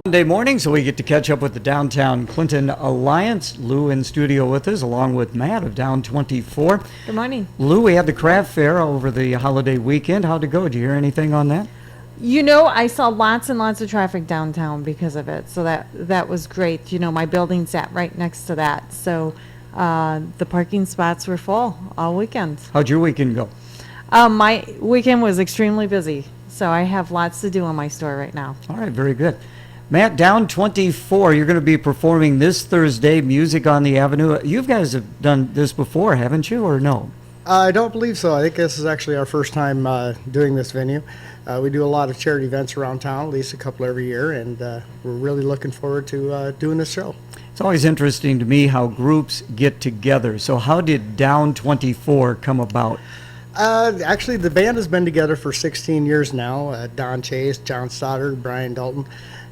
Monday morning, so we get to catch up with the Downtown Clinton Alliance. Lou in studio with us, along with Matt of Down 24. Good morning. Lou, we had the craft fair over the holiday weekend. How'd it go? Did you hear anything on that? You know, I saw lots and lots of traffic downtown because of it, so that was great. You know, my building sat right next to that, so the parking spots were full all weekend. How'd your weekend go? My weekend was extremely busy, so I have lots to do in my store right now. All right, very good. Matt, Down 24, you're going to be performing this Thursday, Music on the Avenue. You guys have done this before, haven't you, or no? I don't believe so. I think this is actually our first time doing this venue. We do a lot of charity events around town, at least a couple every year, and we're really looking forward to doing this show. It's always interesting to me how groups get together. So how did Down 24 come about? Actually, the band has been together for 16 years now. Don Chase, John Stoddard, Brian Dalton.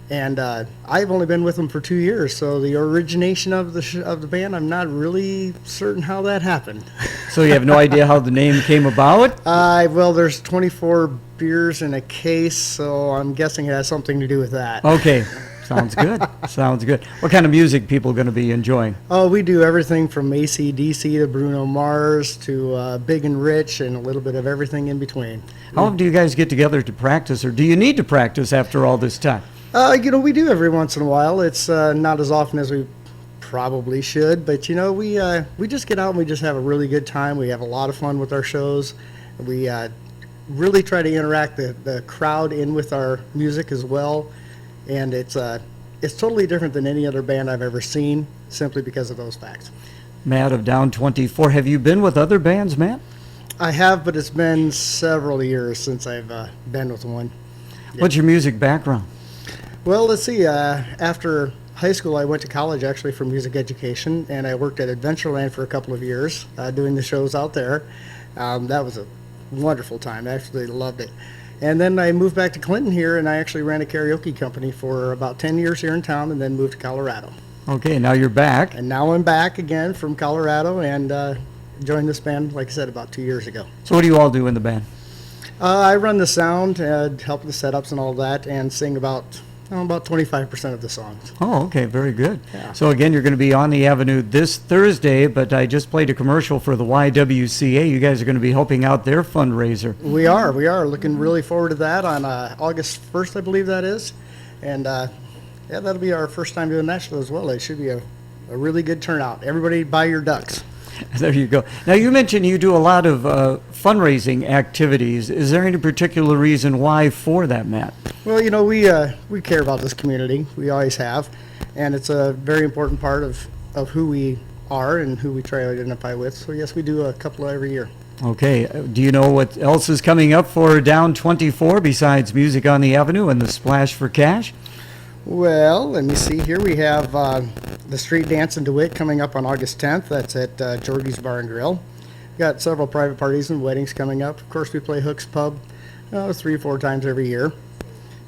And I've only been with them for 2 years, so the origination of the band, I'm not really certain how that happened. So you have no idea how the name came about? Well, there's 24 beers in a case, so I'm guessing it has something to do with that. Okay, sounds good. Sounds good. What kind of music people going to be enjoying? Oh, we do everything from AC/DC to Bruno Mars to Big and Rich and a little bit of everything in between. How often do you guys get together to practice, or do you need to practice after all this time? We do every once in a while. It's not as often as we probably should, but we just get out and we just have a really good time. We have a lot of fun with our shows. We really try to interact the crowd in with our music as well, and it's totally different than any other band I've ever seen, simply because of those facts. Matt of Down 24, have you been with other bands, Matt? I have, but it's been several years since I've been with one. What's your music background? Well, let's see. After high school, I went to college actually for music education, and I worked at Adventureland for a couple of years doing the shows out there. That was a wonderful time. I actually loved it. And then I moved back to Clinton here, and I actually ran a karaoke company for about 10 years here in town, and then moved to Colorado. Okay, now you're back. And now I'm back again from Colorado, and joined this band, like I said, about 2 years ago. So what do you all do in the band? I run the sound, help with the setups and all that, and sing about 25% of the songs. Oh, okay, very good. Yeah. So again, you're going to be on the Avenue this Thursday, but I just played a commercial for the YWCA. You guys are going to be helping out their fundraiser. We are looking really forward to that on August 1st, I believe that is. And that'll be our first time doing that show as well. It should be a really good turnout. Everybody buy your ducks. There you go. Now, you mentioned you do a lot of fundraising activities. Is there any particular reason why for that, Matt? Well, we care about this community. We always have. And it's a very important part of who we are and who we try to identify with. So, yes, we do a couple every year. Okay. Do you know what else is coming up for Down 24 besides Music on the Avenue and the Splash for Cash? Well, let me see here. We have the Street Dance in DeWitt coming up on August 10th. That's at Jordy's Bar and Grill. We've got several private parties and weddings coming up. Of course, we play Hook's Pub 3 or 4 times every year.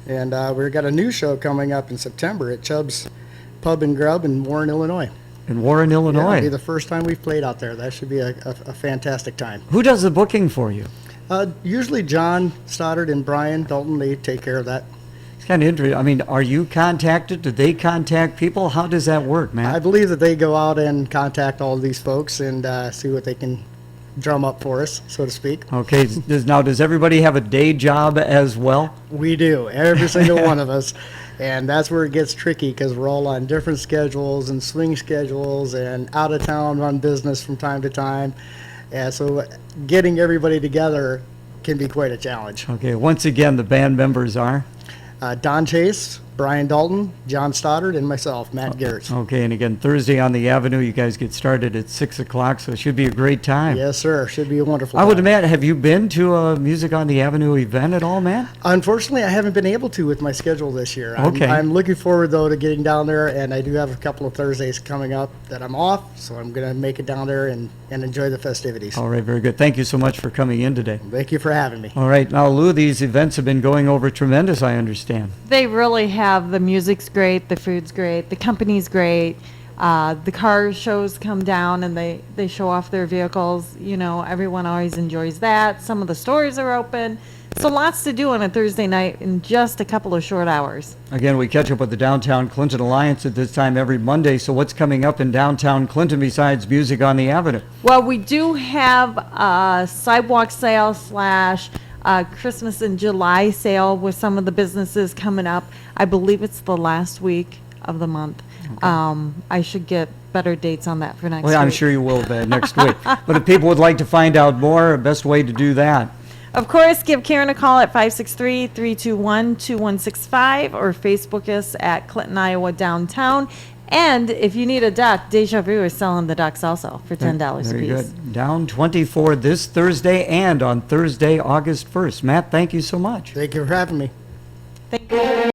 And we've got a new show coming up in September at Chubb's Pub and Grub in Warren, Illinois. In Warren, Illinois? Yeah, it'll be the first time we've played out there. That should be a fantastic time. Who does the booking for you? Usually John Stoddard and Brian Dalton, they take care of that. It's kind of interesting. I mean, are you contacted? Do they contact people? How does that work, Matt? I believe that they go out and contact all of these folks and see what they can drum up for us, so to speak. Okay. Does everybody have a day job as well? We do, every single one of us. And that's where it gets tricky because we're all on different schedules and swing schedules and out of town run business from time to time. And so getting everybody together can be quite a challenge. Okay. Once again, the band members are? Don Chase, Brian Dalton, John Stoddard, and myself, Matt Geerts. Okay, and again, Thursday on the Avenue, you guys get started at 6 o'clock, so it should be a great time. Yes, sir. Should be a wonderful I would time. imagine, have you been to a Music on the Avenue event at all, Matt? Unfortunately, I haven't been able to with my schedule this year. Okay. I'm looking forward, though, to getting down there, and I do have a couple of Thursdays coming up that I'm off, so I'm going to make it down there and enjoy the festivities. All right, very good. Thank you so much for coming in today. Thank you for having me. All right, now, Lou, these events have been going over tremendous, I understand. They really have. The music's great, the food's great, the company's great. The car shows come down and they show off their vehicles. You know, everyone always enjoys that. Some of the stores are open. So lots to do on a Thursday night in just a couple of short hours. Again, we catch up with the Downtown Clinton Alliance at this time every Monday. So what's coming up in downtown Clinton besides Music on the Avenue? Well, we do have a sidewalk sale slash Christmas in July sale with some of the businesses coming up. I believe it's the last week of the month. I should get better dates on that for next week. Well, I'm sure you will next week. But if people would like to find out more, best way to do that. Of course, give Karen a call at 563-321-2165 or Facebook us at Clinton, Iowa Downtown. And if you need a duck, Deja Vu is selling the ducks also for $10 a Very piece. good. Down 24 this Thursday and on Thursday, August 1st. Matt, thank you so much. Thank you for having me. Thank you.